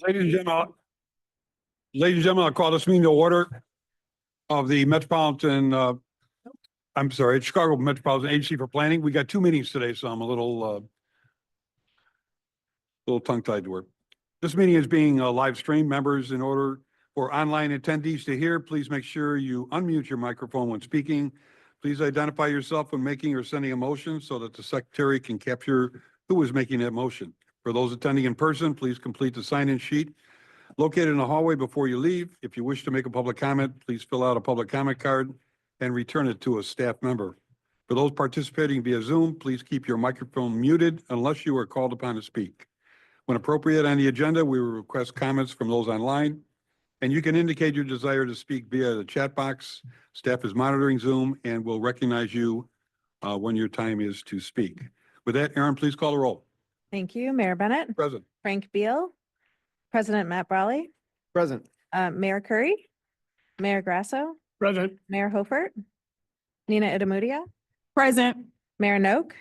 Ladies and gentlemen, I call this meeting to order of the Chicago Metropolitan Agency for Planning. We got two meetings today, so I'm a little tongue-tied to work. This meeting is being live streamed. Members, in order for online attendees to hear, please make sure you unmute your microphone when speaking. Please identify yourself when making or sending a motion so that the secretary can capture who is making that motion. For those attending in person, please complete the sign-in sheet located in the hallway before you leave. If you wish to make a public comment, please fill out a public comment card and return it to a staff member. For those participating via Zoom, please keep your microphone muted unless you are called upon to speak. When appropriate on the agenda, we will request comments from those online, and you can indicate your desire to speak via the chat box. Staff is monitoring Zoom and will recognize you when your time is to speak. With that, Aaron, please call the roll. Thank you. Mayor Bennett. Present. Frank Beal. President Matt Brawley. Present. Mayor Curry. Mayor Grasso. Present. Mayor Hofert. Nina Itamudia. Present. Mayor Noak.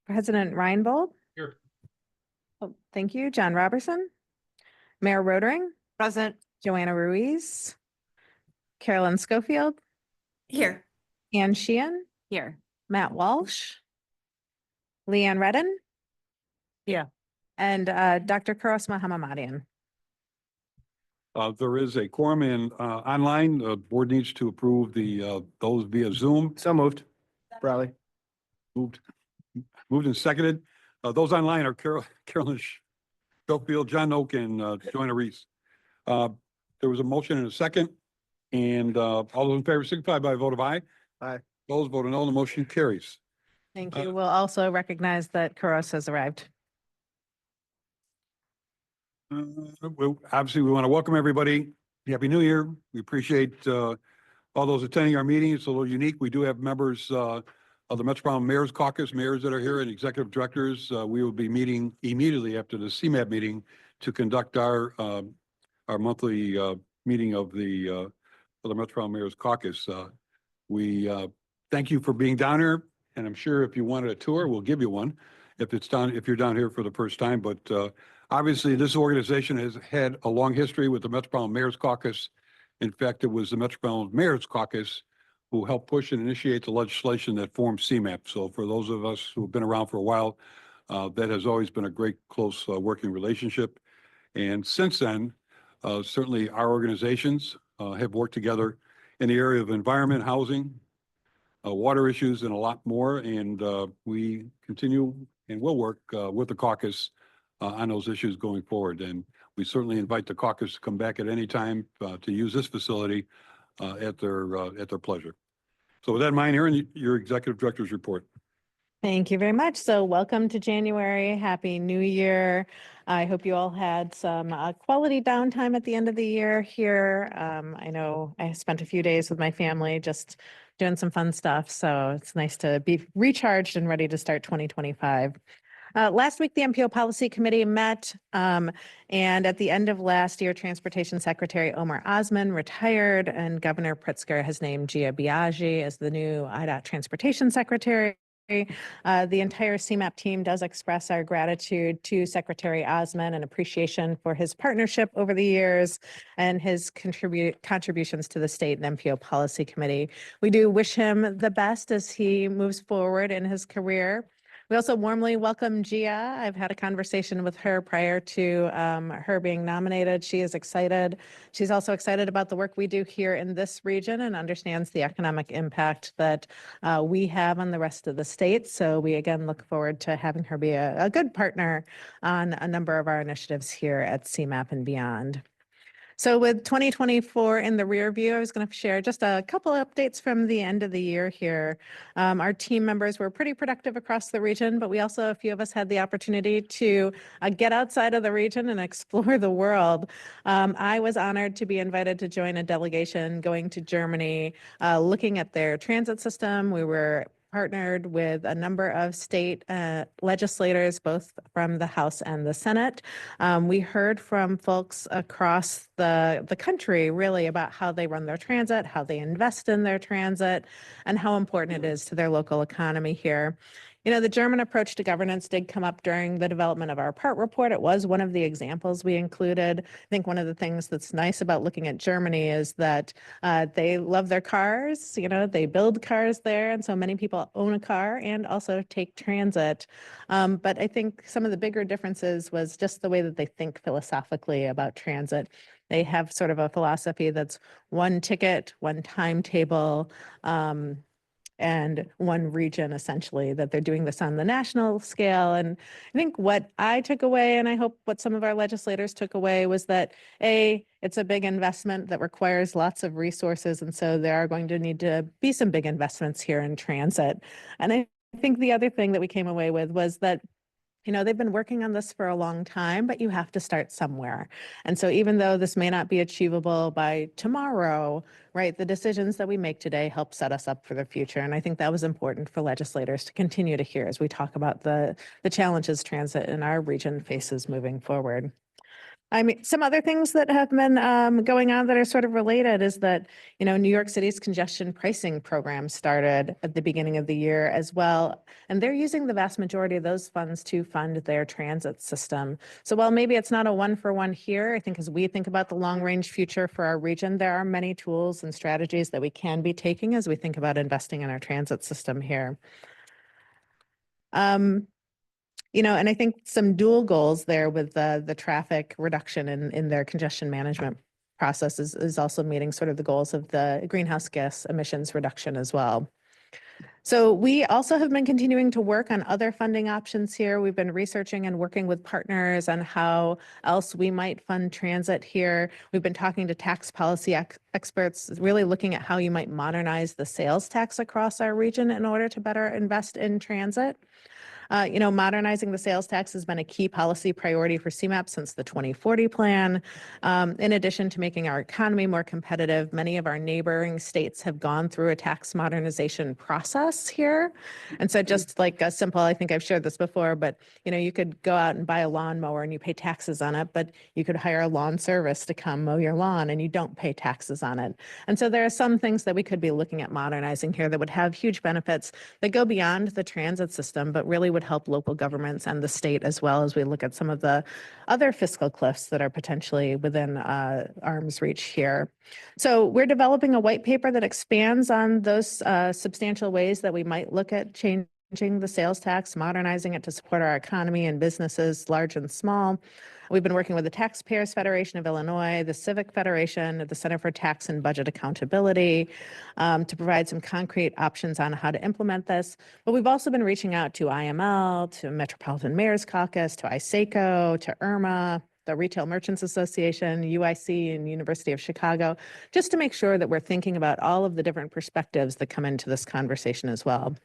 President Reinbold. Here. Oh, thank you. John Robertson. Mayor Rodering. Present. Joanna Ruiz. Carolyn Schofield. Here. Ann Sheehan. Here. Matt Walsh. Leanne Redden. Yeah. And Dr. Kuros Mahammadian. There is a quorum in online. The board needs to approve those via Zoom. So moved. Brawley. Moved and seconded. Those online are Carolyn Schofield, John Oak, and Joanna Reese. There was a motion and a second, and all those in favor signify by a vote of aye. Aye. Those voting no, the motion carries. Thank you. We'll also recognize that Kuros has arrived. Obviously, we want to welcome everybody. Happy New Year. We appreciate all those attending our meeting. It's a little unique. We do have members of the Metropolitan Mayor's Caucus, mayors that are here, and executive directors. We will be meeting immediately after the CMAP meeting to conduct our monthly meeting of the Metropolitan Mayor's Caucus. We thank you for being down here, and I'm sure if you wanted a tour, we'll give you one if you're down here for the first time. But obviously, this organization has had a long history with the Metropolitan Mayor's Caucus. In fact, it was the Metropolitan Mayor's Caucus who helped push and initiate the legislation that formed CMAP. So for those of us who have been around for a while, that has always been a great, close working relationship. And since then, certainly our organizations have worked together in the area of environment, housing, water issues, and a lot more. And we continue and will work with the caucus on those issues going forward. And we certainly invite the caucus to come back at any time to use this facility at their pleasure. So with that in mind, Aaron, your executive director's report. Thank you very much. So welcome to January. Happy New Year. I hope you all had some quality downtime at the end of the year here. I know I spent a few days with my family just doing some fun stuff. So it's nice to be recharged and ready to start 2025. Last week, the MPO Policy Committee met, and at the end of last year, Transportation Secretary Omar Osman retired, and Governor Pritzker has named Gia Biaggi as the new IDOT Transportation Secretary. The entire CMAP team does express our gratitude to Secretary Osman and appreciation for his partnership over the years and his contributions to the State and MPO Policy Committee. We do wish him the best as he moves forward in his career. We also warmly welcome Gia. I've had a conversation with her prior to her being nominated. She is excited. She's also excited about the work we do here in this region and understands the economic impact that we have on the rest of the state. So we again look forward to having her be a good partner on a number of our initiatives here at CMAP and beyond. So with 2024 in the rear view, I was going to share just a couple of updates from the end of the year here. Our team members were pretty productive across the region, but we also, a few of us had the opportunity to get outside of the region and explore the world. I was honored to be invited to join a delegation going to Germany, looking at their transit system. We were partnered with a number of state legislators, both from the House and the Senate. We heard from folks across the country really about how they run their transit, how they invest in their transit, and how important it is to their local economy here. The German approach to governance did come up during the development of our part report. It was one of the examples we included. I think one of the things that's nice about looking at Germany is that they love their cars. They build cars there. And so many people own a car and also take transit. But I think some of the bigger differences was just the way that they think philosophically about transit. They have sort of a philosophy that's one ticket, one timetable, and one region, essentially, that they're doing this on the national scale. And I think what I took away, and I hope what some of our legislators took away, was that it's a big investment that requires lots of resources. And so there are going to need to be some big investments here in transit. And I think the other thing that we came away with was that they've been working on this for a long time, but you have to start somewhere. And so even though this may not be achievable by tomorrow, right, the decisions that we make today help set us up for the future. And I think that was important for legislators to continue to hear as we talk about the challenges transit in our region faces moving forward. Some other things that have been going on that are sort of related is that, New York City's congestion pricing program started at the beginning of the year as well. And they're using the vast majority of those funds to fund their transit system. So while maybe it's not a one-for-one here, I think as we think about the long-range future for our region, there are many tools and strategies that we can be taking as we think about investing in our transit system here. And I think some dual goals there with the traffic reduction in their congestion management process is also meeting sort of the goals of the greenhouse gas emissions reduction as well. So we also have been continuing to work on other funding options here. We've been researching and working with partners on how else we might fund transit here. We've been talking to tax policy experts, really looking at how you might modernize the sales tax across our region in order to better invest in transit. Modernizing the sales tax has been a key policy priority for CMAP since the 2040 plan. In addition to making our economy more competitive, many of our neighboring states have gone through a tax modernization process here. And so just like a simple, I think I've shared this before, but you could go out and buy a lawnmower and you pay taxes on it, but you could hire a lawn service to come mow your lawn and you don't pay taxes on it. And so there are some things that we could be looking at modernizing here that would have huge benefits that go beyond the transit system, but really would help local governments and the state as well as we look at some of the other fiscal cliffs that are potentially within arm's reach here. So we're developing a white paper that expands on those substantial ways that we might look at changing the sales tax, modernizing it to support our economy and businesses, large and small. We've been working with the Taxpayers Federation of Illinois, the Civic Federation, the Center for Tax and Budget Accountability to provide some concrete options on how to implement this. But we've also been reaching out to IML, to Metropolitan Mayor's Caucus, to ISACO, to IRMA, the Retail Merchants Association, UIC, and University of Chicago, just to make sure that we're thinking about all of the different perspectives that come into this conversation as well.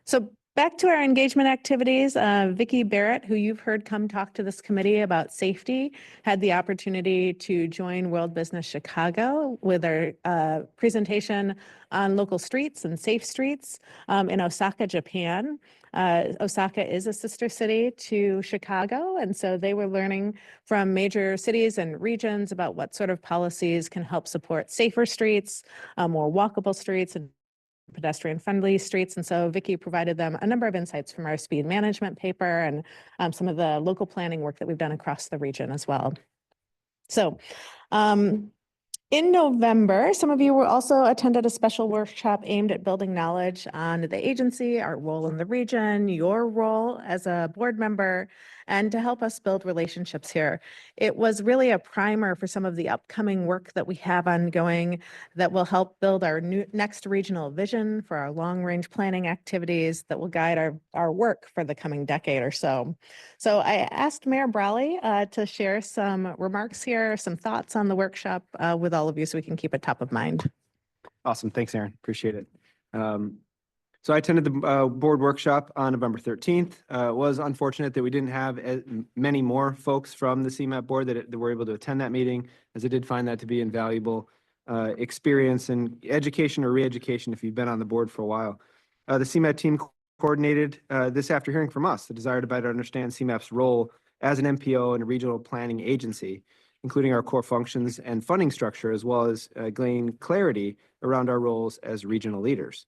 So back to our engagement activities, Vicki Barrett, who you've heard come talk to this committee about safety, had the opportunity to join World Business Chicago with our presentation on local streets and safe streets in Osaka, Japan. Osaka is a sister city to Chicago, and so they were learning from major cities and regions about what sort of policies can help support safer streets, more walkable streets, and pedestrian-friendly streets. And so Vicki provided them a number of insights from our speed management paper and some of the local planning work that we've done across the region as well. So in November, some of you will also attended a special workshop aimed at building knowledge on the agency, our role in the region, your role as a board member, and to help us build relationships here. It was really a primer for some of the upcoming work that we have ongoing that will help build our next regional vision for our long-range planning activities that will guide our work for the coming decade or so. So I asked Mayor Brawley to share some remarks here, some thoughts on the workshop with all of you so we can keep it top of mind. Awesome. Thanks, Aaron. Appreciate it. So I attended the board workshop on November 13th. It was unfortunate that we didn't have as many more folks from the CMAP board that were able to attend that meeting, as I did find that to be invaluable experience and education or re-education if you've been on the board for a while. The CMAP team coordinated this after hearing from us the desire to better understand CMAP's role as an MPO and a regional planning agency, including our core functions and funding structure, as well as gain clarity around our roles as regional leaders.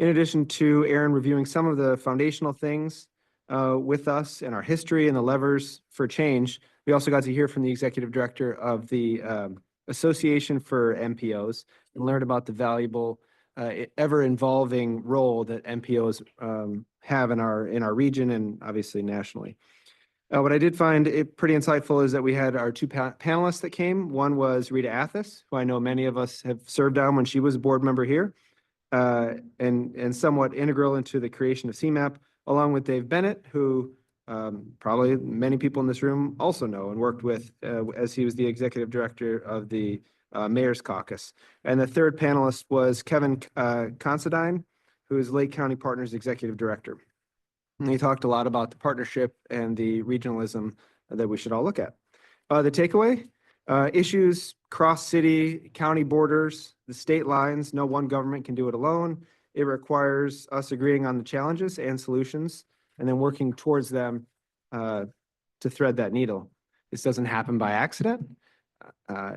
In addition to Aaron reviewing some of the foundational things with us and our history and the levers for change, we also got to hear from the executive director of the Association for MPOs and learn about the valuable, ever-evolving role that MPOs have in our region and obviously nationally. What I did find it pretty insightful is that we had our two panelists that came. One was Rita Athas, who I know many of us have served on when she was a board member here, and somewhat integral into the creation of CMAP, along with Dave Bennett, who probably many people in this room also know and worked with as he was the executive director of the Mayor's Caucus. And the third panelist was Kevin Considine, who is Lake County Partners Executive Director. And he talked a lot about the partnership and the regionalism that we should all look at. The takeaway, issues cross city, county borders, the state lines. No one government can do it alone. It requires us agreeing on the challenges and solutions and then working towards them to thread that needle. This doesn't happen by accident.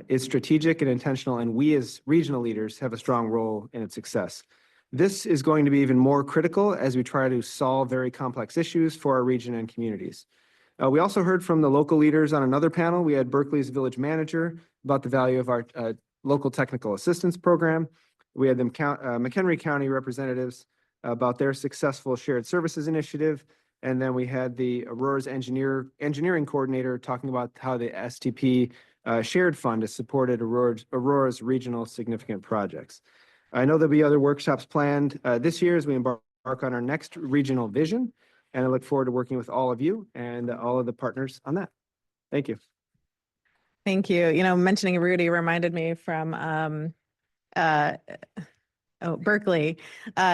It's strategic and intentional, and we as regional leaders have a strong role in its success. This is going to be even more critical as we try to solve very complex issues for our region and communities. We also heard from the local leaders on another panel. We had Berkeley's village manager about the value of our local technical assistance program. We had them McHenry County representatives about their successful shared services initiative. And then we had the Aurora's engineering coordinator talking about how the STP shared fund has supported Aurora's regional significant projects. I know there'll be other workshops planned this year as we embark on our next regional vision, and I look forward to working with all of you and all of the partners on that. Thank you. Thank you. You know, mentioning Rudy reminded me from Berkeley.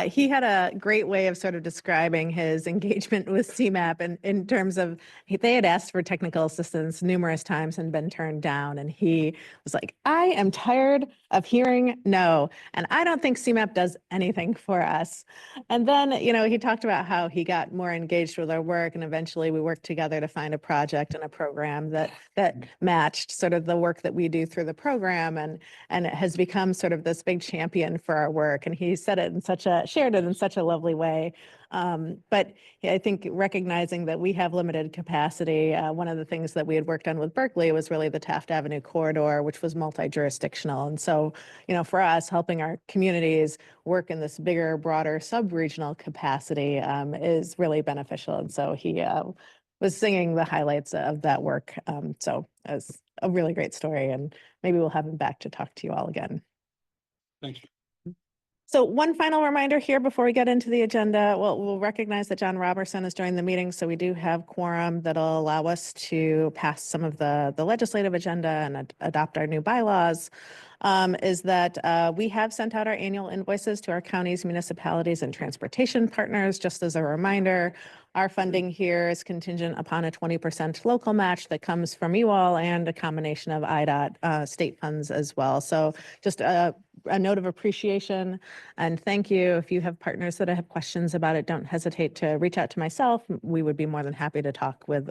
He had a great way of sort of describing his engagement with CMAP in terms of they had asked for technical assistance numerous times and been turned down. And he was like, I am tired of hearing no. And I don't think CMAP does anything for us. And then, you know, he talked about how he got more engaged with our work. And eventually we worked together to find a project and a program that matched sort of the work that we do through the program. And it has become sort of this big champion for our work. And he said it in shared it in such a lovely way. But I think recognizing that we have limited capacity, one of the things that we had worked on with Berkeley was really the Taft Avenue corridor, which was multi-jurisdictional. And so, you know, for us, helping our communities work in this bigger, broader sub-regional capacity is really beneficial. And so he was singing the highlights of that work. So it was a really great story, and maybe we'll have him back to talk to you all again. Thanks. So one final reminder here before we get into the agenda, we'll recognize that John Robertson has joined the meeting, so we do have quorum that'll allow us to pass some of the legislative agenda and adopt our new bylaws. Is that we have sent out our annual invoices to our counties, municipalities, and transportation partners. Just as a reminder, our funding here is contingent upon a 20% local match that comes from you all and a combination of IDOT state funds as well. So just a note of appreciation and thank you. If you have partners that have questions about it, don't hesitate to reach out to myself. We would be more than happy to talk with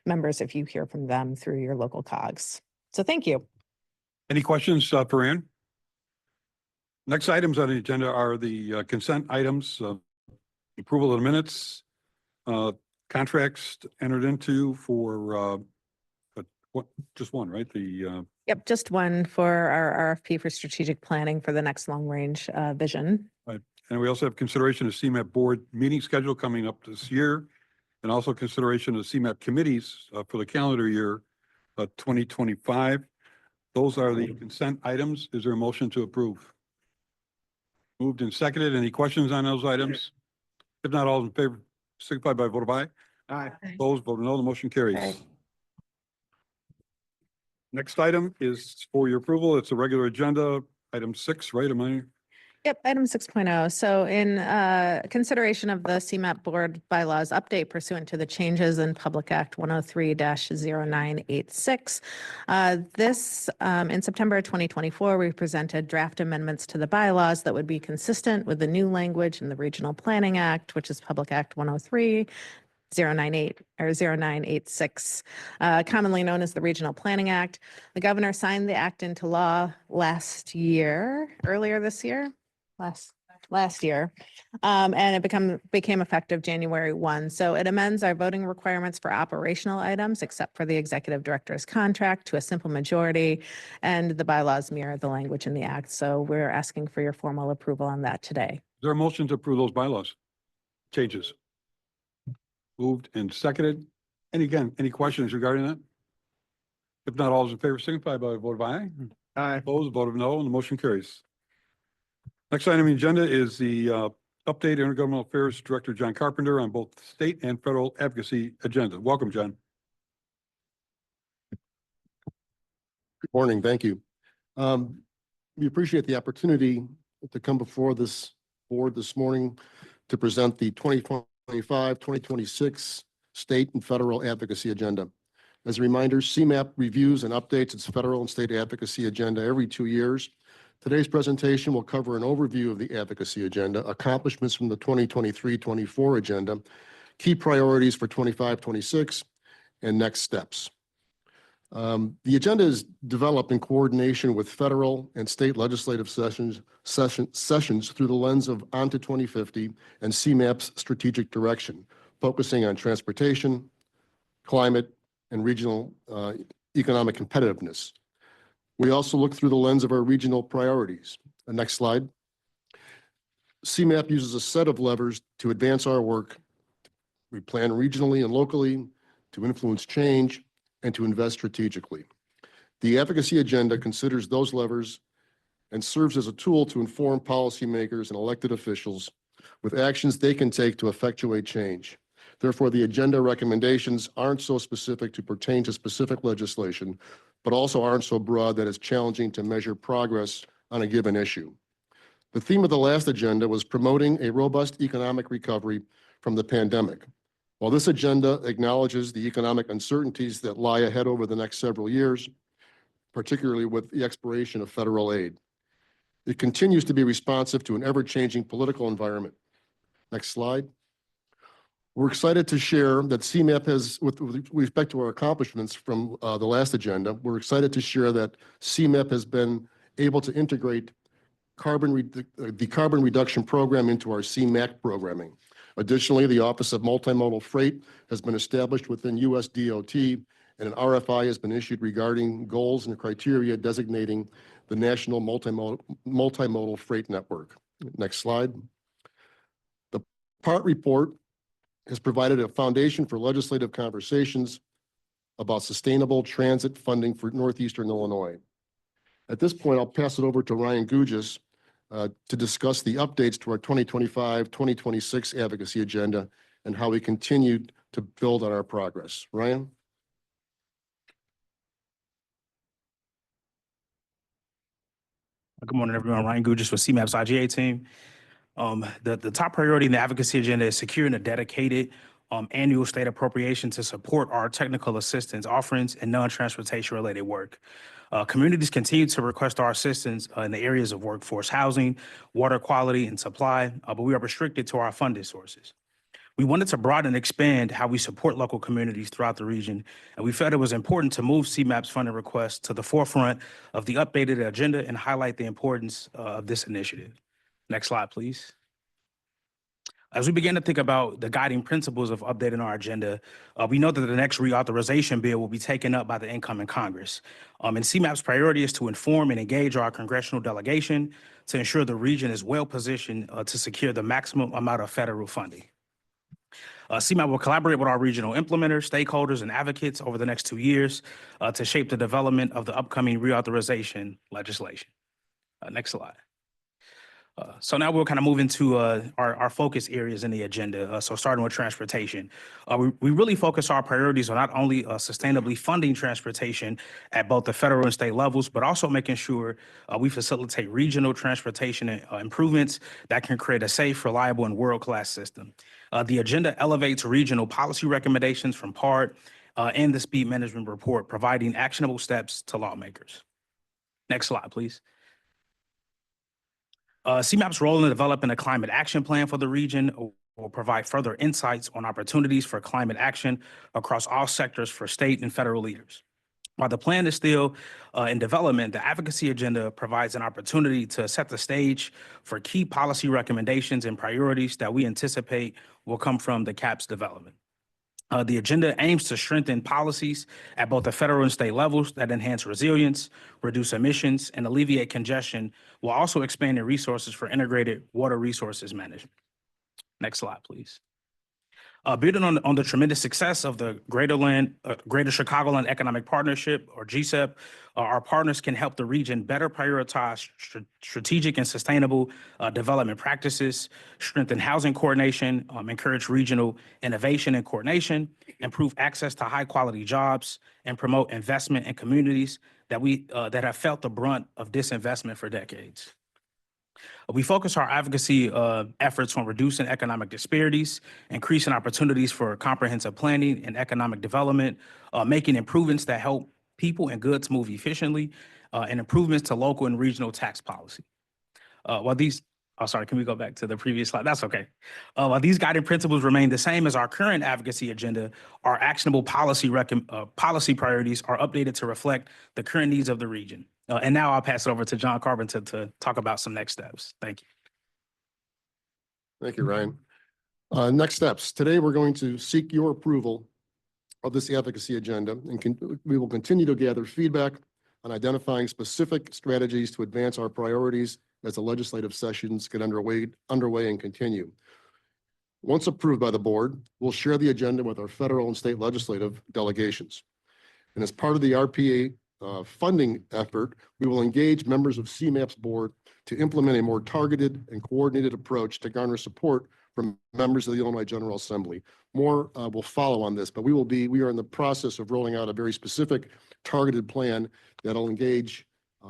members if you hear from them through your local COGS. So thank you. Any questions for Ann? Next items on the agenda are the consent items, approval of the minutes, contracts entered into for just one, right? Yep, just one for our RFP for strategic planning for the next long range vision. Right. And we also have consideration of CMAP board meeting schedule coming up this year, and also consideration of CMAP committees for the calendar year 2025. Those are the consent items. Is there a motion to approve? Moved and seconded. Any questions on those items? If not, all in favor, signify by vote of aye. Aye. Opposed, vote no. The motion carries. Aye. Next item is for your approval. It's a regular agenda, item 6, right? Am I? Yep, item 6.0. So in consideration of the CMAP board bylaws update pursuant to the changes in Public Act 103-0986. This in September 2024, we presented draft amendments to the bylaws that would be consistent with the new language in the Regional Planning Act, which is Public Act 103-098 or 0986, commonly known as the Regional Planning Act. The governor signed the act into law earlier this year. last year. And it became effective January 1. So it amends our voting requirements for operational items, except for the executive director's contract, to a simple majority. And the bylaws mirror the language in the act. So we're asking for your formal approval on that today. Is there a motion to approve those bylaws? Changes? Moved and seconded. And again, any questions regarding that? If not, all those in favor signify by a vote of aye. Aye. Opposed, vote of no, and the motion carries. Next item on the agenda is the update Intergovernmental Affairs Director John Carpenter on both state and federal advocacy agenda. Welcome, John. Good morning. Thank you. We appreciate the opportunity to come before this board this morning to present the 2025-2026 state and federal advocacy agenda. As a reminder, CMAP reviews and updates its federal and state advocacy agenda every 2 years. Today's presentation will cover an overview of the advocacy agenda, accomplishments from the 2023-24 agenda, key priorities for 25-26, and next steps. The agenda is developed in coordination with federal and state legislative sessions through the lens of On to 2050 and CMAP's strategic direction, focusing on transportation, climate, and regional economic competitiveness. We also look through the lens of our regional priorities. The next slide. CMAP uses a set of levers to advance our work. We plan regionally and locally to influence change and to invest strategically. The advocacy agenda considers those levers and serves as a tool to inform policymakers and elected officials with actions they can take to effectuate change. Therefore, the agenda recommendations aren't so specific to pertain to specific legislation, but also aren't so broad that it's challenging to measure progress on a given issue. The theme of the last agenda was promoting a robust economic recovery from the pandemic. While this agenda acknowledges the economic uncertainties that lie ahead over the next several years, particularly with the expiration of federal aid, it continues to be responsive to an ever-changing political environment. Next slide. We're excited to share that CMAP has, with respect to our accomplishments from the last agenda, we're excited to share that CMAP has been able to integrate the carbon reduction program into our CMAC programming. Additionally, the Office of Multimodal Freight has been established within US DOT, and an RFI has been issued regarding goals and criteria designating the National Multimodal Freight Network. Next slide. The PART report has provided a foundation for legislative conversations about sustainable transit funding for Northeastern Illinois. At this point, I'll pass it over to Ryan Gugis to discuss the updates to our 2025-2026 advocacy agenda and how we continue to build on our progress. Ryan? Good morning, everyone. Ryan Gugis with CMAP's IGA team. The top priority in the advocacy agenda is securing a dedicated annual state appropriation to support our technical assistance offerings and non-transportation related work. Communities continue to request our assistance in the areas of workforce housing, water quality, and supply, but we are restricted to our funding sources. We wanted to broaden and expand how we support local communities throughout the region, and we felt it was important to move CMAP's funding request to the forefront of the updated agenda and highlight the importance of this initiative. Next slide, please. As we begin to think about the guiding principles of updating our agenda, we know that the next reauthorization bill will be taken up by the incoming Congress. And CMAP's priority is to inform and engage our congressional delegation to ensure the region is well positioned to secure the maximum amount of federal funding. CMAP will collaborate with our regional implementers, stakeholders, and advocates over the next 2 years to shape the development of the upcoming reauthorization legislation. Next slide. So now we'll kind of move into our focus areas in the agenda. So starting with transportation, we really focus our priorities on not only sustainably funding transportation at both the federal and state levels, but also making sure we facilitate regional transportation improvements that can create a safe, reliable, and world-class system. The agenda elevates regional policy recommendations from PART and the Speed Management Report, providing actionable steps to lawmakers. Next slide, please. CMAP's role in developing a climate action plan for the region will provide further insights on opportunities for climate action across all sectors for state and federal leaders. While the plan is still in development, the advocacy agenda provides an opportunity to set the stage for key policy recommendations and priorities that we anticipate will come from the CAPS development. The agenda aims to strengthen policies at both the federal and state levels that enhance resilience, reduce emissions, and alleviate congestion, while also expanding resources for integrated water resources management. Next slide, please. Building on the tremendous success of the Greater Chicagoland Economic Partnership, or GCEP, our partners can help the region better prioritize strategic and sustainable development practices, strengthen housing coordination, encourage regional innovation and coordination, improve access to high-quality jobs, and promote investment in communities that have felt the brunt of disinvestment for decades. We focus our advocacy efforts on reducing economic disparities, increasing opportunities for comprehensive planning and economic development, making improvements that help people and goods move efficiently, and improvements to local and regional tax policy. Can we go back to the previous slide? That's okay. While these guiding principles remain the same as our current advocacy agenda, our actionable policy priorities are updated to reflect the current needs of the region. And now I'll pass it over to John Carpenter to talk about some next steps. Thank you. Thank you, Ryan. Next steps. Today, we're going to seek your approval of this advocacy agenda, and we will continue to gather feedback on identifying specific strategies to advance our priorities as the legislative sessions get underway and continue. Once approved by the board, we'll share the agenda with our federal and state legislative delegations. And as part of the RPA funding effort, we will engage members of CMAP's board to implement a more targeted and coordinated approach to garner support from members of the Illinois General Assembly. More will follow on this, but we are in the process of rolling out a very specific targeted plan that'll engage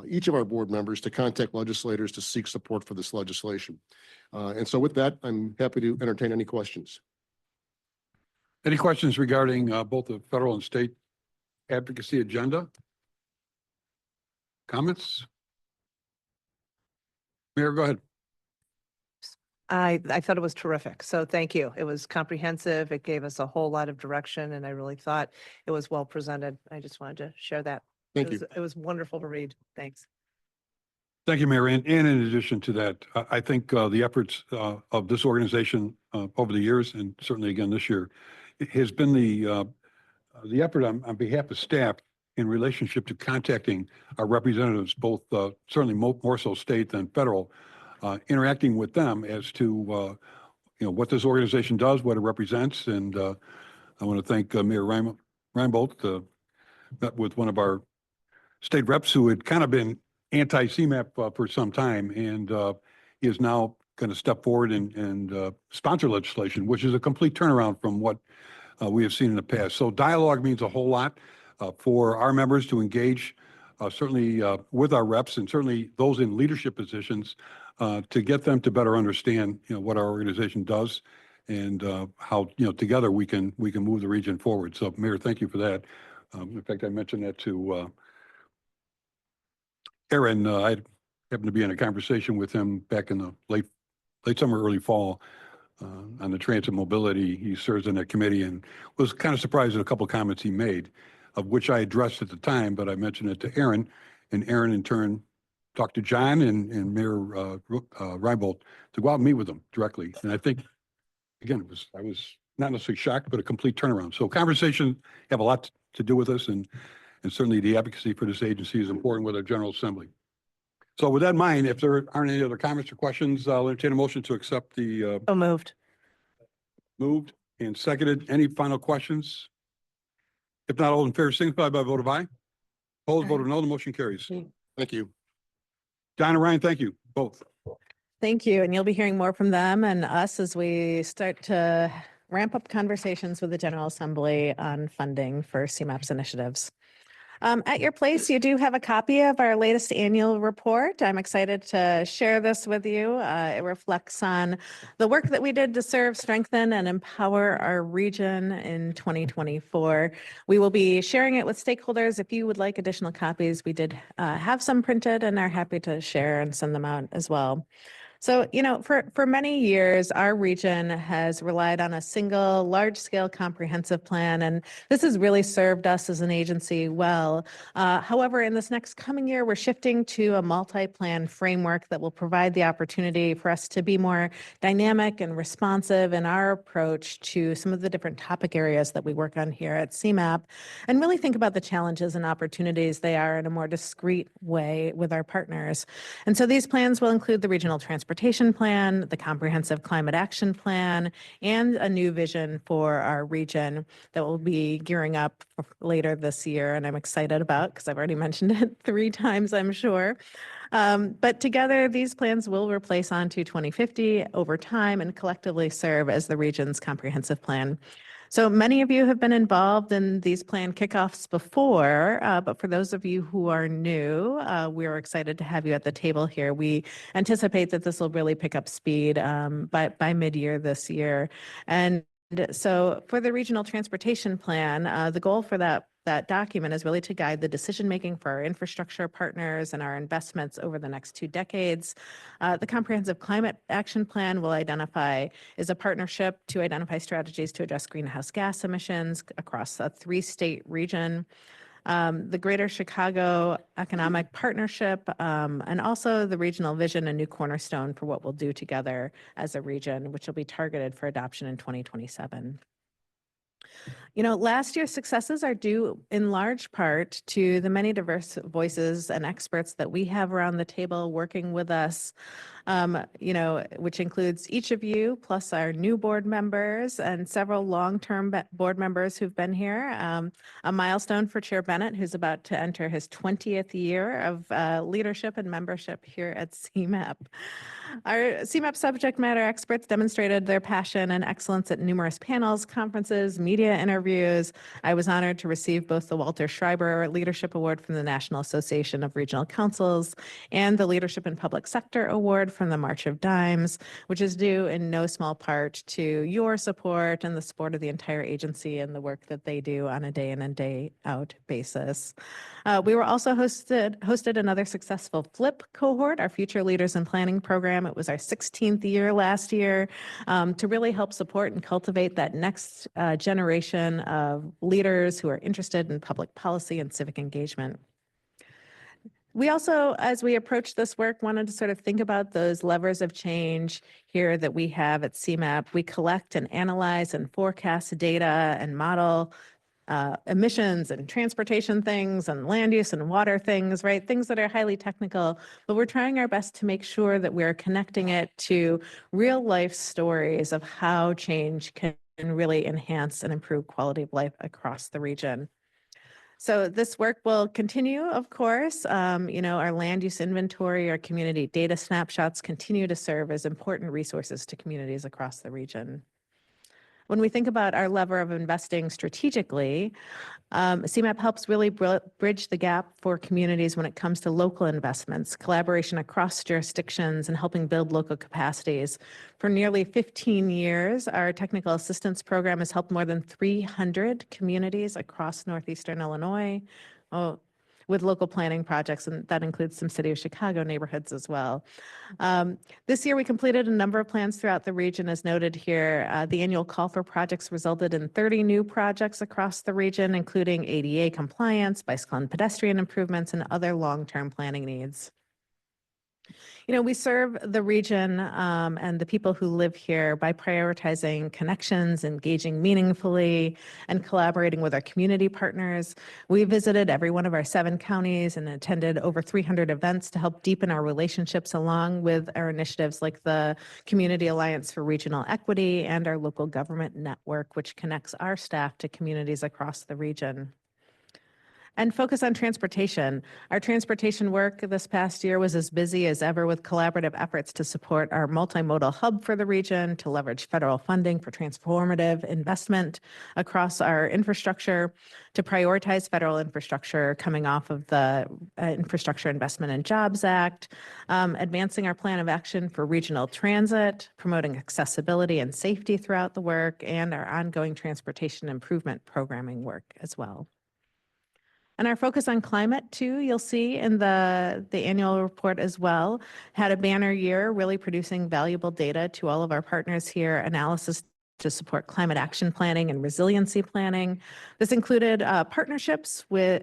each of our board members to contact legislators to seek support for this legislation. And so with that, I'm happy to entertain any questions. Any questions regarding both the federal and state advocacy agenda? Comments? Mayor, go ahead. I thought it was terrific. So thank you. It was comprehensive. It gave us a whole lot of direction, and I really thought it was well presented. I just wanted to share that. Thank you. It was wonderful to read. Thanks. Thank you, Mayor. And in addition to that, I think the efforts of this organization over the years, and certainly again this year, has been the effort on behalf of staff in relationship to contacting our representatives, both certainly more so state than federal, interacting with them as to what this organization does, what it represents. And I want to thank Mayor Reinbold, met with one of our state reps who had kind of been anti-CMAP for some time, and he is now going to step forward and sponsor legislation, which is a complete turnaround from what we have seen in the past. So dialogue means a whole lot for our members to engage, certainly with our reps and certainly those in leadership positions, to get them to better understand what our organization does and how together we can move the region forward. So Mayor, thank you for that. In fact, I mentioned that to Aaron. I happened to be in a conversation with him back in the late summer, early fall on the transit mobility. He serves in that committee and was kind of surprised at a couple of comments he made, of which I addressed at the time, but I mentioned it to Aaron, and Aaron in turn talked to John and Mayor Reinbold to go out and meet with them directly. And I think, again, I was not necessarily shocked, but a complete turnaround. So conversations have a lot to do with us, and certainly the advocacy for this agency is important with our General Assembly. So with that in mind, if there aren't any other comments or questions, I'll entertain a motion to accept the So moved. moved and seconded. Any final questions? If not, all in favor, signify by a vote of aye. Opposed, vote of no. The motion carries. Thank you. John and Ryan, thank you both. Thank you. And you'll be hearing more from them and us as we start to ramp up conversations with the General Assembly on funding for CMAP's initiatives. At your place, you do have a copy of our latest annual report. I'm excited to share this with you. It reflects on the work that we did to serve, strengthen, and empower our region in 2024. We will be sharing it with stakeholders. If you would like additional copies, we did have some printed and are happy to share and send them out as well. So, for many years, our region has relied on a single large-scale comprehensive plan, and this has really served us as an agency well. However, in this next coming year, we're shifting to a multi-plan framework that will provide the opportunity for us to be more dynamic and responsive in our approach to some of the different topic areas that we work on here at CMAP, and really think about the challenges and opportunities they are in a more discrete way with our partners. And so these plans will include the Regional Transportation Plan, the Comprehensive Climate Action Plan, and a new vision for our region that will be gearing up later this year. And I'm excited about because I've already mentioned it 3 times, I'm sure. But together, these plans will replace On to 2050 over time and collectively serve as the region's comprehensive plan. So many of you have been involved in these plan kickoffs before, but for those of you who are new, we are excited to have you at the table here. We anticipate that this will really pick up speed by mid-year this year. And so for the Regional Transportation Plan, the goal for that document is really to guide the decision-making for our infrastructure partners and our investments over the next 2 decades. The Comprehensive Climate Action Plan will is a partnership to identify strategies to address greenhouse gas emissions across a 3-state region. The Greater Chicago Economic Partnership, and also the Regional Vision, a new cornerstone for what we'll do together as a region, which will be targeted for adoption in 2027. Last year's successes are due in large part to the many diverse voices and experts that we have around the table working with us, which includes each of you, plus our new board members and several long-term board members who've been here. A milestone for Chair Bennett, who's about to enter his 20th year of leadership and membership here at CMAP. Our CMAP subject matter experts demonstrated their passion and excellence at numerous panels, conferences, media interviews. I was honored to receive both the Walter Schreiber Leadership Award from the National Association of Regional Councils and the Leadership in Public Sector Award from the March of Dimes, which is due in no small part to your support and the support of the entire agency and the work that they do on a day in and day out basis. We were also hosted another successful FLIP cohort, our Future Leaders in Planning program. It was our 16th year last year to really help support and cultivate that next generation of leaders who are interested in public policy and civic engagement. We also, as we approach this work, wanted to sort of think about those levers of change here that we have at CMAP. We collect and analyze and forecast data and model emissions and transportation things and land use and water things, right? Things that are highly technical, but we're trying our best to make sure that we're connecting it to real life stories of how change can really enhance and improve quality of life across the region. So this work will continue, of course. Our land use inventory, our community data snapshots continue to serve as important resources to communities across the region. When we think about our lever of investing strategically, CMAP helps really bridge the gap for communities when it comes to local investments, collaboration across jurisdictions, and helping build local capacities. For nearly 15 years, our technical assistance program has helped more than 300 communities across northeastern Illinois with local planning projects, and that includes some City of Chicago neighborhoods as well. This year, we completed a number of plans throughout the region, as noted here. The annual call for projects resulted in 30 new projects across the region, including ADA compliance, bicycle and pedestrian improvements, and other long-term planning needs. We serve the region and the people who live here by prioritizing connections, engaging meaningfully, and collaborating with our community partners. We visited every one of our 7 counties and attended over 300 events to help deepen our relationships, along with our initiatives like the Community Alliance for Regional Equity and our local government network, which connects our staff to communities across the region. And focus on transportation. Our transportation work this past year was as busy as ever with collaborative efforts to support our multimodal hub for the region, to leverage federal funding for transformative investment across our infrastructure, to prioritize federal infrastructure coming off of the Infrastructure Investment and Jobs Act, advancing our plan of action for regional transit, promoting accessibility and safety throughout the work, and our ongoing transportation improvement programming work as well. And our focus on climate too, you'll see in the annual report as well, had a banner year, really producing valuable data to all of our partners here, analysis to support climate action planning and resiliency planning. This included partnerships for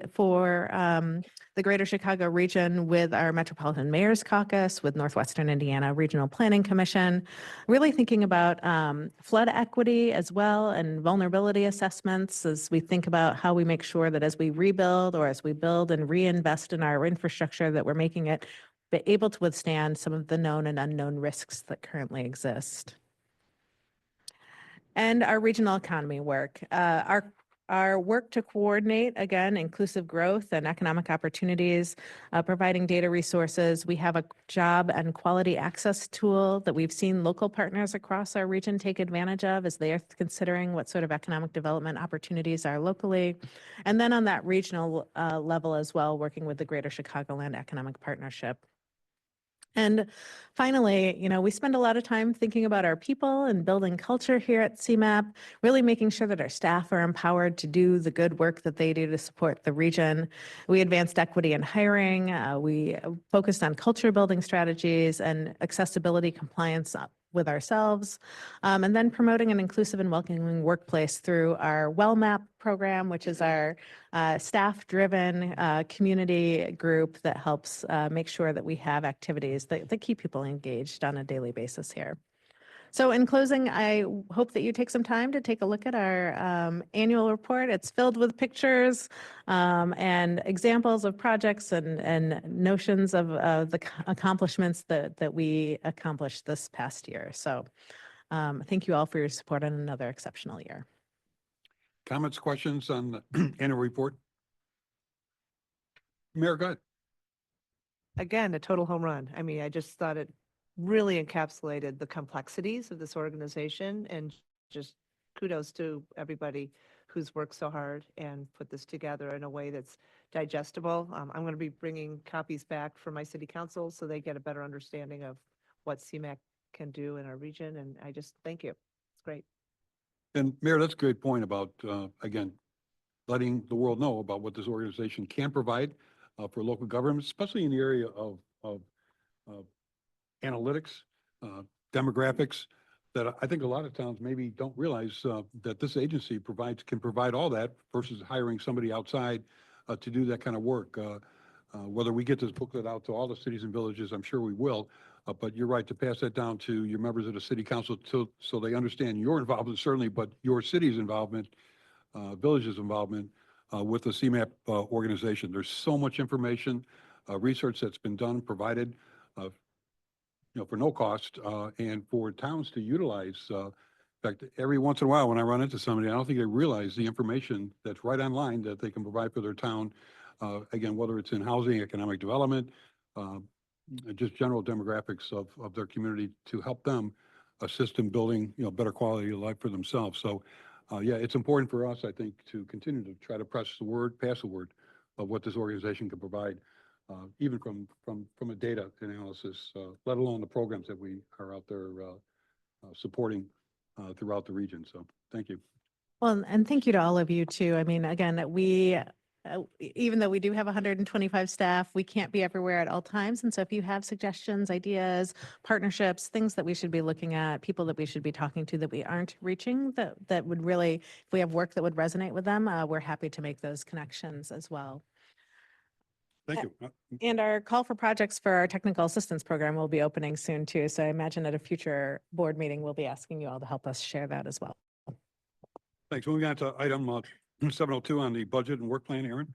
the Greater Chicago region with our Metropolitan Mayor's Caucus, with Northwestern Indiana Regional Planning Commission, really thinking about flood equity as well and vulnerability assessments as we think about how we make sure that as we rebuild or as we build and reinvest in our infrastructure, that we're making it able to withstand some of the known and unknown risks that currently exist. And our regional economy work. Our work to coordinate, again, inclusive growth and economic opportunities, providing data resources. We have a job and quality access tool that we've seen local partners across our region take advantage of as they are considering what sort of economic development opportunities are locally. And then on that regional level as well, working with the Greater Chicagoland Economic Partnership. And finally, we spend a lot of time thinking about our people and building culture here at CMAP, really making sure that our staff are empowered to do the good work that they do to support the region. We advanced equity in hiring. We focused on culture building strategies and accessibility compliance with ourselves, and then promoting an inclusive and welcoming workplace through our WellMap program, which is our staff-driven community group that helps make sure that we have activities that keep people engaged on a daily basis here. So in closing, I hope that you take some time to take a look at our annual report. It's filled with pictures and examples of projects and notions of the accomplishments that we accomplished this past year. So thank you all for your support on another exceptional year. Comments, questions on the annual report? Mayor, go ahead. Again, a total home run. I mean, I just thought it really encapsulated the complexities of this organization, and just kudos to everybody who's worked so hard and put this together in a way that's digestible. I'm going to be bringing copies back for my city council so they get a better understanding of what CMAC can do in our region. And I just thank you. It's great. And Mayor, that's a great point about, again, letting the world know about what this organization can provide for local government, especially in the area of analytics, demographics, that I think a lot of towns maybe don't realize that this agency can provide all that versus hiring somebody outside to do that kind of work. Whether we get this booklet out to all the cities and villages, I'm sure we will. But you're right to pass that down to your members of the city council so they understand your involvement, certainly, but your city's involvement, villages' involvement with the CMAP organization. There's so much information, research that's been done, provided, for no cost, and for towns to utilize. In fact, every once in a while when I run into somebody, I don't think they realize the information that's right online that they can provide for their town. Again, whether it's in housing, economic development, just general demographics of their community to help them assist in building, better quality of life for themselves. So, yeah, it's important for us, I think, to continue to try to pass the word of what this organization can provide, even from a data analysis, let alone the programs that we are out there supporting throughout the region. So, thank you. Well, and thank you to all of you too. I mean, again, even though we do have 125 staff, we can't be everywhere at all times. And so if you have suggestions, ideas, partnerships, things that we should be looking at, people that we should be talking to that we aren't reaching, that would really, if we have work that would resonate with them, we're happy to make those connections as well. Thank you. And our call for projects for our technical assistance program will be opening soon too. So I imagine at a future board meeting, we'll be asking you all to help us share that as well. Thanks. Moving on to item 702 on the budget and work plan, Aaron.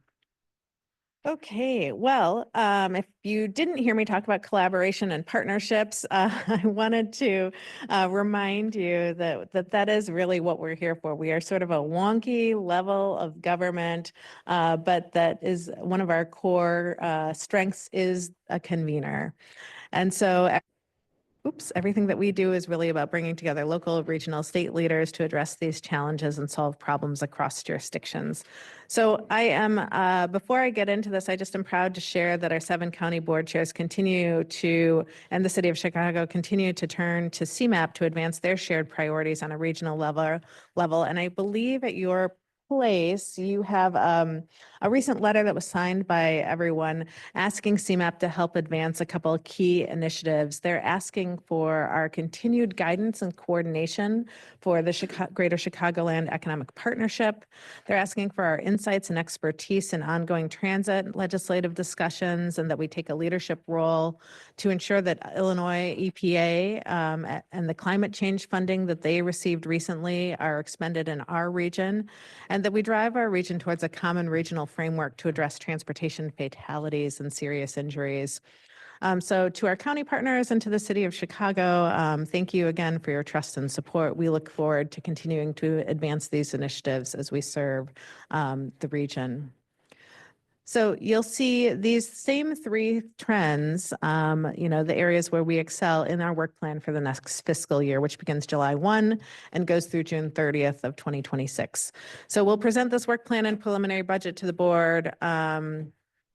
Okay, well, if you didn't hear me talk about collaboration and partnerships, I wanted to remind you that is really what we're here for. We are sort of a wonky level of government, but that is one of our core strengths is a convener. And so everything that we do is really about bringing together local, regional, state leaders to address these challenges and solve problems across jurisdictions. So I am, before I get into this, I just am proud to share that our 7 county board chairs and the city of Chicago continue to turn to CMAP to advance their shared priorities on a regional level. And I believe at your place, you have a recent letter that was signed by everyone asking CMAP to help advance a couple of key initiatives. They're asking for our continued guidance and coordination for the Greater Chicagoland Economic Partnership. They're asking for our insights and expertise in ongoing transit legislative discussions, and that we take a leadership role to ensure that Illinois EPA and the climate change funding that they received recently are expended in our region, and that we drive our region towards a common regional framework to address transportation fatalities and serious injuries. So to our county partners and to the city of Chicago, thank you again for your trust and support. We look forward to continuing to advance these initiatives as we serve the region. So you'll see these same three trends, the areas where we excel in our work plan for the next fiscal year, which begins July 1 and goes through June 30th of 2026. So we'll present this work plan and preliminary budget to the board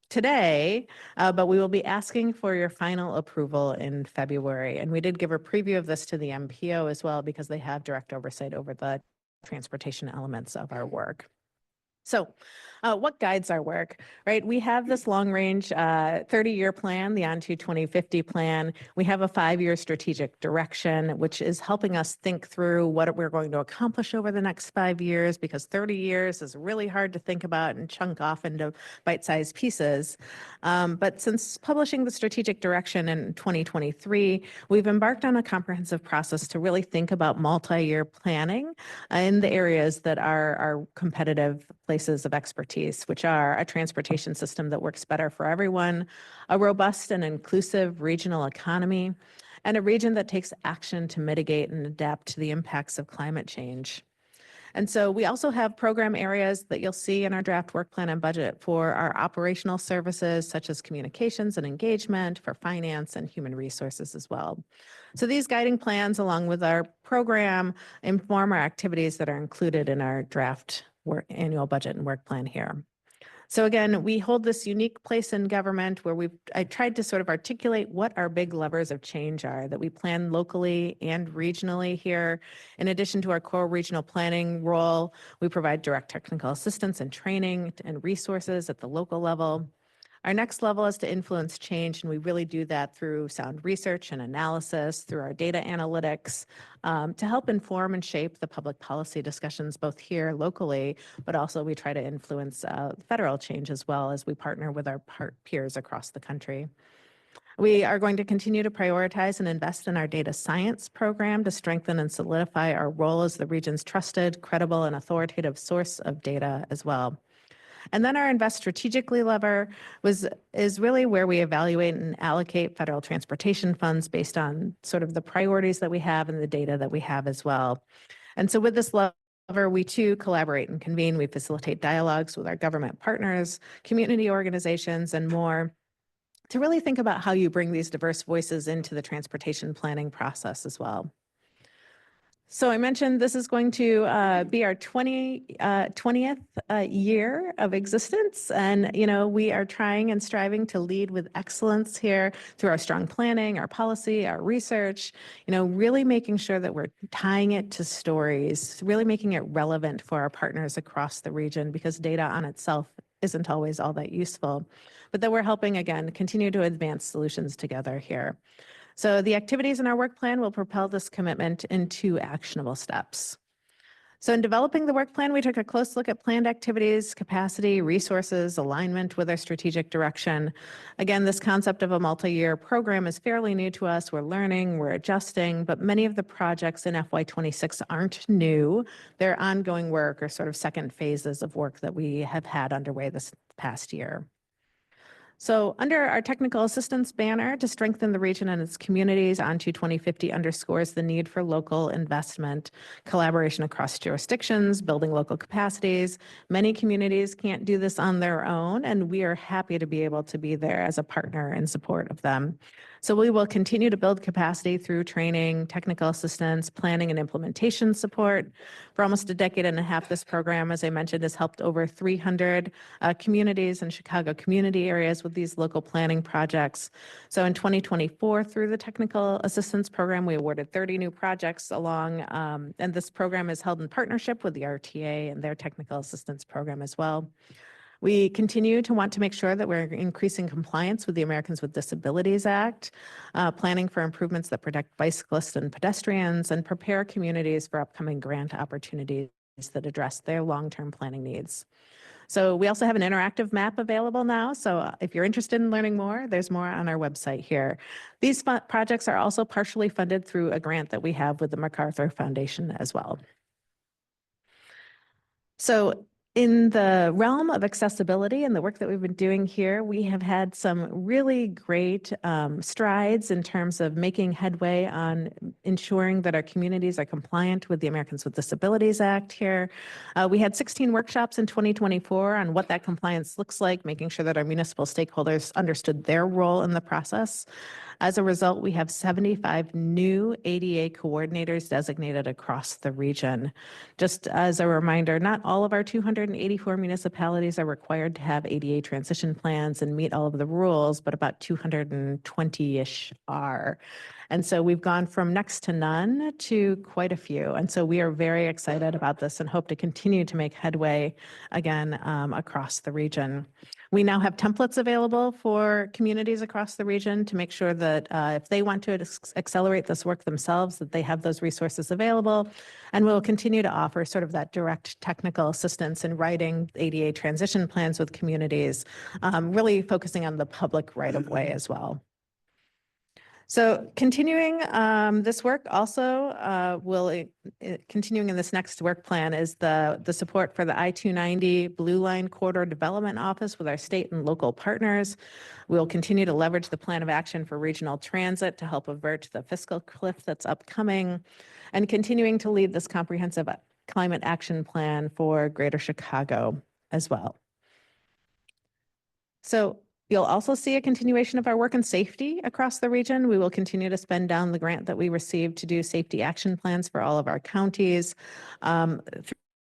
today, but we will be asking for your final approval in February. And we did give a preview of this to the MPO as well, because they have direct oversight over the transportation elements of our work. So what guides our work, right? We have this long range 30-year plan, the On to 2050 plan. We have a 5-year strategic direction, which is helping us think through what we're going to accomplish over the next 5 years, because 30 years is really hard to think about and chunk off into bite-sized pieces. But since publishing the strategic direction in 2023, we've embarked on a comprehensive process to really think about multi-year planning in the areas that are our competitive places of expertise, which are a transportation system that works better for everyone, a robust and inclusive regional economy, and a region that takes action to mitigate and adapt to the impacts of climate change. And so we also have program areas that you'll see in our draft work plan and budget for our operational services, such as communications and engagement, for finance and human resources as well. So these guiding plans, along with our program, inform our activities that are included in our draft annual budget and work plan here. So again, we hold this unique place in government where I tried to sort of articulate what our big levers of change are that we plan locally and regionally here. In addition to our core regional planning role, we provide direct technical assistance and training and resources at the local level. Our next level is to influence change, and we really do that through sound research and analysis, through our data analytics, to help inform and shape the public policy discussions both here locally, but also we try to influence federal change as well as we partner with our peers across the country. We are going to continue to prioritize and invest in our data science program to strengthen and solidify our role as the region's trusted, credible, and authoritative source of data as well. And then our invest strategically lever is really where we evaluate and allocate federal transportation funds based on sort of the priorities that we have and the data that we have as well. And so with this lever, we too collaborate and convene. We facilitate dialogues with our government partners, community organizations, and more, to really think about how you bring these diverse voices into the transportation planning process as well. So I mentioned this is going to be our 20th year of existence. And, we are trying and striving to lead with excellence here through our strong planning, our policy, our research, really making sure that we're tying it to stories, really making it relevant for our partners across the region, because data on itself isn't always all that useful, but that we're helping, again, continue to advance solutions together here. So the activities in our work plan will propel this commitment into actionable steps. So in developing the work plan, we took a close look at planned activities, capacity, resources, alignment with our strategic direction. Again, this concept of a multi-year program is fairly new to us. We're learning, we're adjusting, but many of the projects in FY26 aren't new. They're ongoing work or sort of second phases of work that we have had underway this past year. So under our technical assistance banner to strengthen the region and its communities, On to 2050 underscores the need for local investment, collaboration across jurisdictions, building local capacities. Many communities can't do this on their own, and we are happy to be able to be there as a partner in support of them. So we will continue to build capacity through training, technical assistance, planning, and implementation support. For almost a decade and a half, this program, as I mentioned, has helped over 300 communities and Chicago community areas with these local planning projects. So in 2024, through the Technical Assistance Program, we awarded 30 new projects along, and this program is held in partnership with the RTA and their Technical Assistance Program as well. We continue to want to make sure that we're increasing compliance with the Americans with Disabilities Act, planning for improvements that protect bicyclists and pedestrians, and prepare communities for upcoming grant opportunities that address their long-term planning needs. So we also have an interactive map available now. So if you're interested in learning more, there's more on our website here. These projects are also partially funded through a grant that we have with the MacArthur Foundation as well. So in the realm of accessibility and the work that we've been doing here, we have had some really great strides in terms of making headway on ensuring that our communities are compliant with the Americans with Disabilities Act here. We had 16 workshops in 2024 on what that compliance looks like, making sure that our municipal stakeholders understood their role in the process. As a result, we have 75 new ADA coordinators designated across the region. Just as a reminder, not all of our 284 municipalities are required to have ADA transition plans and meet all of the rules, but about 220-ish are. And so we've gone from next to none to quite a few. And so we are very excited about this and hope to continue to make headway again across the region. We now have templates available for communities across the region to make sure that if they want to accelerate this work themselves, that they have those resources available. And we'll continue to offer sort of that direct technical assistance in writing ADA transition plans with communities, really focusing on the public right of way as well. So continuing this work also continuing in this next work plan is the support for the I-290 Blue Line Corridor Development Office with our state and local partners. We'll continue to leverage the plan of action for regional transit to help avert the fiscal cliff that's upcoming, and continuing to lead this comprehensive climate action plan for Greater Chicago as well. So you'll also see a continuation of our work in safety across the region. We will continue to spend down the grant that we received to do safety action plans for all of our counties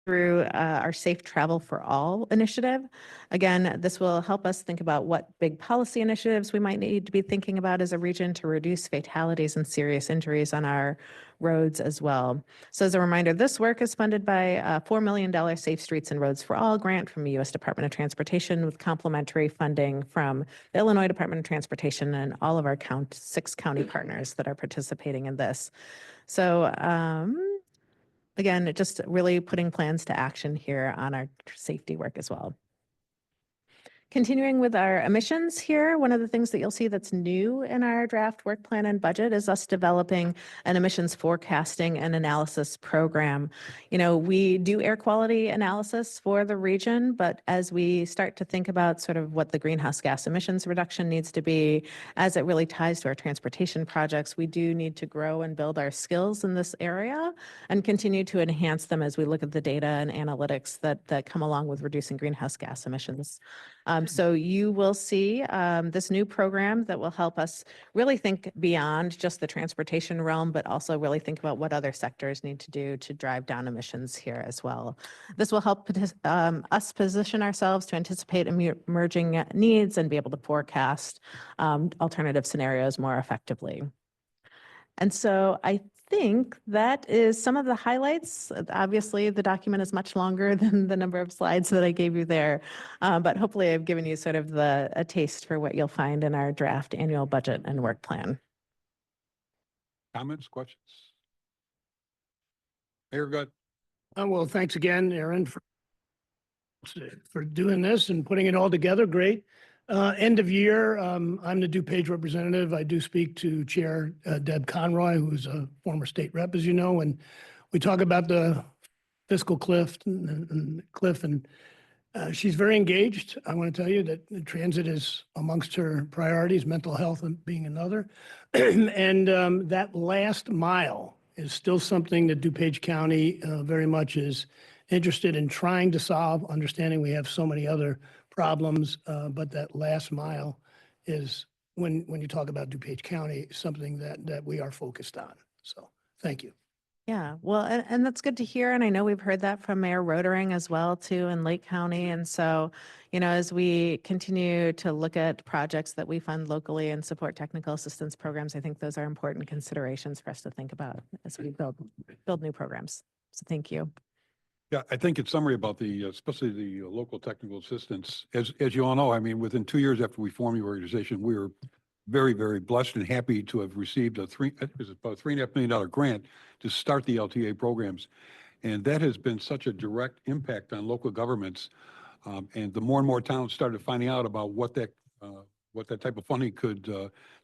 through our Safe Travel for All initiative. Again, this will help us think about what big policy initiatives we might need to be thinking about as a region to reduce fatalities and serious injuries on our roads as well. So as a reminder, this work is funded by a $4 million Safe Streets and Roads for All grant from the U.S. Department of Transportation with complementary funding from the Illinois Department of Transportation and all of our 6 county partners that are participating in this. So again, just really putting plans to action here on our safety work as well. Continuing with our emissions here, one of the things that you'll see that's new in our draft work plan and budget is us developing an emissions forecasting and analysis program. You know, we do air quality analysis for the region, but as we start to think about sort of what the greenhouse gas emissions reduction needs to be, as it really ties to our transportation projects, we do need to grow and build our skills in this area and continue to enhance them as we look at the data and analytics that come along with reducing greenhouse gas emissions. So you will see this new program that will help us really think beyond just the transportation realm, but also really think about what other sectors need to do to drive down emissions here as well. This will help us position ourselves to anticipate emerging needs and be able to forecast alternative scenarios more effectively. And so I think that is some of the highlights. Obviously, the document is much longer than the number of slides that I gave you there, but hopefully I've given you sort of a taste for what you'll find in our draft annual budget and work plan. Comments, questions? Mayor, go ahead. Well, thanks again, Aaron, for doing this and putting it all together. Great. End of year, I'm the DuPage representative. I do speak to Chair Deb Conroy, who's a former state rep, as you know, and we talk about the fiscal cliff and she's very engaged. I want to tell you that transit is amongst her priorities, mental health being another. And that last mile is still something that DuPage County very much is interested in trying to solve, understanding we have so many other problems, but that last mile is, when you talk about DuPage County, something that we are focused on. So thank you. Yeah, well, and that's good to hear. And I know we've heard that from Mayor Rotering as well too in Lake County. And so, as we continue to look at projects that we fund locally and support technical assistance programs, I think those are important considerations for us to think about as we build new programs. So thank you. Yeah, I think in summary about the, especially the local technical assistance, as you all know, I mean, within 2 years after we formed the organization, we were very, very blessed and happy to have received I think it was about a $3.5 million grant to start the LTA programs. And that has been such a direct impact on local governments. And the more and more towns started finding out about what that type of funding could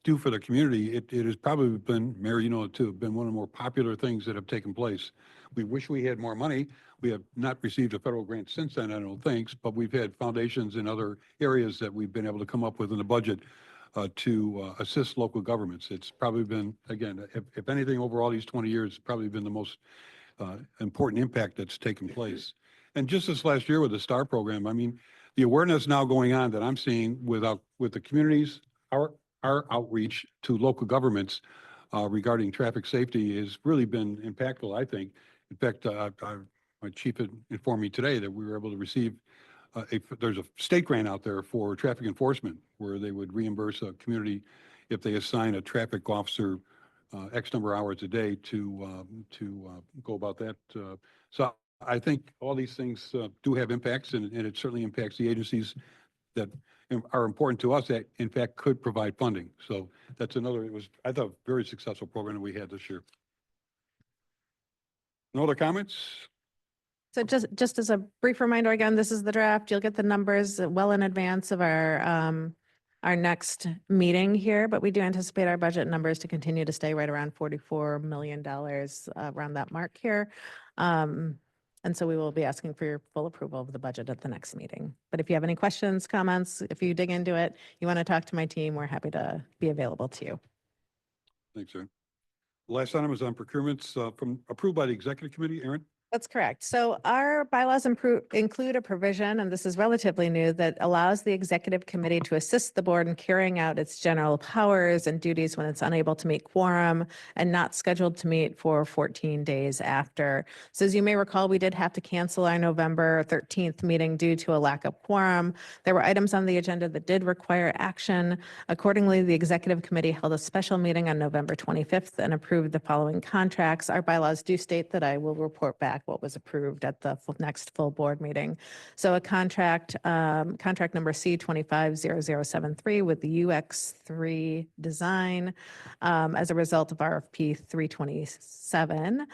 do for the community, it has probably been, Mary, you know it too, been one of the more popular things that have taken place. We wish we had more money. We have not received a federal grant since then, I don't think, but we've had foundations in other areas that we've been able to come up with in the budget to assist local governments. It's probably been, again, if anything, over all these 20 years, it's probably been the most important impact that's taken place. And just this last year with the STAR program, I mean, the awareness now going on that I'm seeing with the communities, our outreach to local governments regarding traffic safety has really been impactful, I think. In fact, my chief had informed me today that we were able to receive there's a state grant out there for traffic enforcement where they would reimburse a community if they assign a traffic officer X number of hours a day to go about that. So I think all these things do have impacts, and it certainly impacts the agencies that are important to us that in fact could provide funding. So that's another, it was, I thought, a very successful program that we had this year. No other comments? So just as a brief reminder, again, this is the draft. You'll get the numbers well in advance of our next meeting here, but we do anticipate our budget numbers to continue to stay right around $44 million around that mark here. And so we will be asking for your full approval of the budget at the next meeting. But if you have any questions, comments, if you dig into it, you want to talk to my team, we're happy to be available to you. Thanks, Aaron. Last item is on procurements approved by the executive committee. Aaron? That's correct. So our bylaws include a provision, and this is relatively new, that allows the executive committee to assist the board in carrying out its general powers and duties when it's unable to meet quorum and not scheduled to meet for 14 days after. So as you may recall, we did have to cancel our November 13th meeting due to a lack of quorum. There were items on the agenda that did require action. Accordingly, the executive committee held a special meeting on November 25th and approved the following contracts. Our bylaws do state that I will report back what was approved at the next full board meeting. So a contract number C250073 with the UX3 design as a result of RFP 327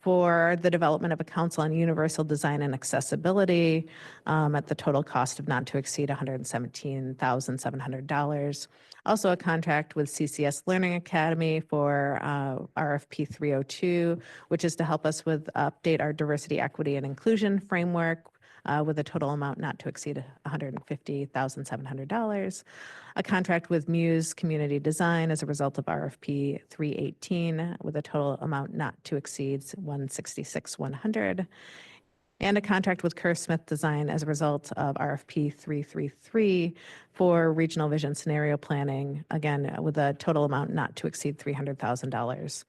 for the development of a council on universal design and accessibility at the total cost of not to exceed $117,700. Also a contract with CCS Learning Academy for RFP 302, which is to help us update our diversity, equity, and inclusion framework with a total amount not to exceed $150,700. A contract with Muse Community Design as a result of RFP 318 with a total amount not to exceed $166,100. And a contract with Kerr Smith Design as a result of RFP 333 for regional vision scenario planning, again, with a total amount not to exceed $300,000.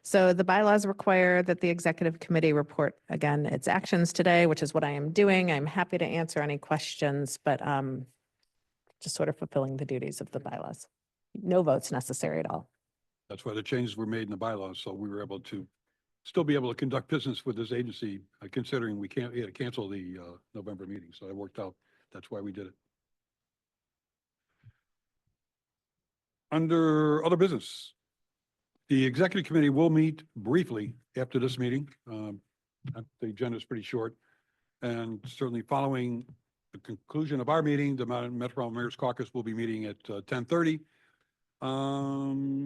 So the bylaws require that the executive committee report, again, its actions today, which is what I am doing. I'm happy to answer any questions, but just sort of fulfilling the duties of the bylaws. No votes necessary at all. That's why the changes were made in the bylaws, so we were able to still be able to conduct business with this agency, considering we had to cancel the November meeting. So it worked out. That's why we did it. Under other business, the executive committee will meet briefly after this meeting. The agenda is pretty short, and certainly following the conclusion of our meeting, the Metropolitan Mayor's Caucus will be meeting at 10:30.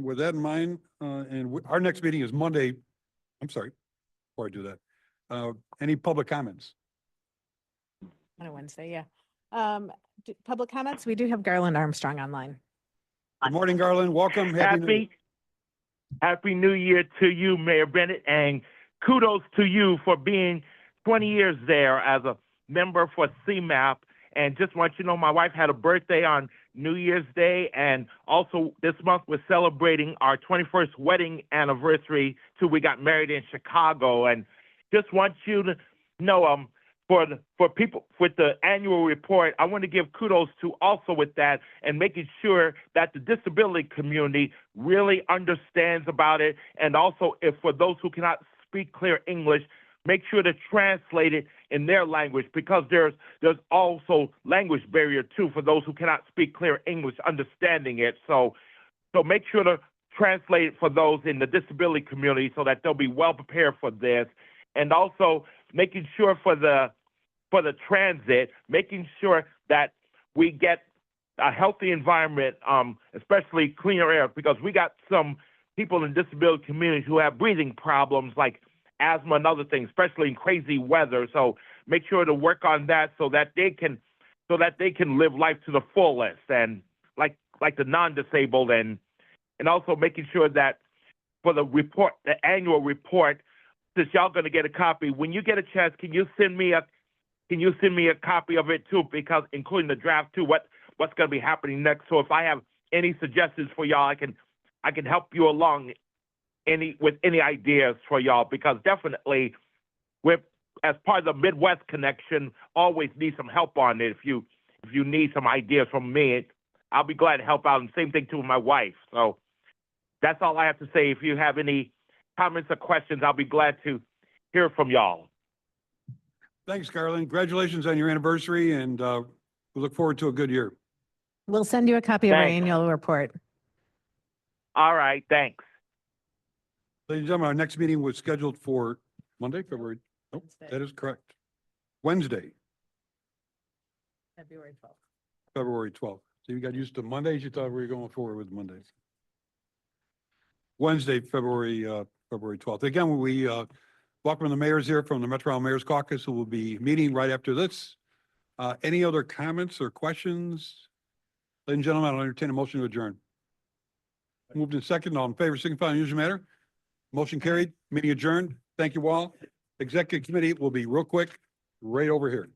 With that in mind, and our next meeting is Monday. I'm sorry, before I do that, any public comments? On a Wednesday, yeah. Public comments, we do have Garland Armstrong online. Good morning, Garland. Welcome. Happy New Year to you, Mayor Bennett, and kudos to you for being 20 years there as a member for CMAP. And just want you to know, my wife had a birthday on New Year's Day. And also this month, we're celebrating our 21st wedding anniversary too. We got married in Chicago, and just want you to know, for people with the annual report, I want to give kudos to also with that and making sure that the disability community really understands about it. And also, if for those who cannot speak clear English, make sure to translate it in their language, because there's also language barrier too for those who cannot speak clear English understanding it. So make sure to translate it for those in the disability community so that they'll be well prepared for this. And also making sure for the transit, making sure that we get a healthy environment, especially cleaner air, because we got some people in disability communities who have breathing problems like asthma and other things, especially in crazy weather. So make sure to work on that so that they can live life to the fullest, and like the non-disabled, and also making sure that for the report, the annual report, since y'all gonna get a copy, when you get a chance, can you send me a copy of it too, because including the draft too, what's gonna be happening next. So if I have any suggestions for y'all, I can help you along with any ideas for y'all, because definitely as part of the Midwest connection, always need some help on it. If you need some ideas from me, I'll be glad to help out. And same thing too with my wife. So that's all I have to say. If you have any comments or questions, I'll be glad to hear from y'all. Thanks, Carlin. Congratulations on your anniversary, and we look forward to a good year. We'll send you a copy of our Thanks. annual report. All right, thanks. Ladies and gentlemen, our next meeting was scheduled for Monday, February. Nope, that is correct. Wednesday, February 12th. February 12th. So you got used to Mondays. You thought we were going forward with Mondays. Wednesday, February 12th. Again, we welcome the mayors here from the Metropolitan Mayor's Caucus, who will be meeting right after this. Any other comments or questions? Ladies and gentlemen, I'll entertain a motion to adjourn. Moved in second. All in favor, signify in usual manner. Motion carried. Meeting adjourned. Thank you all. Executive committee will be real quick, right over here.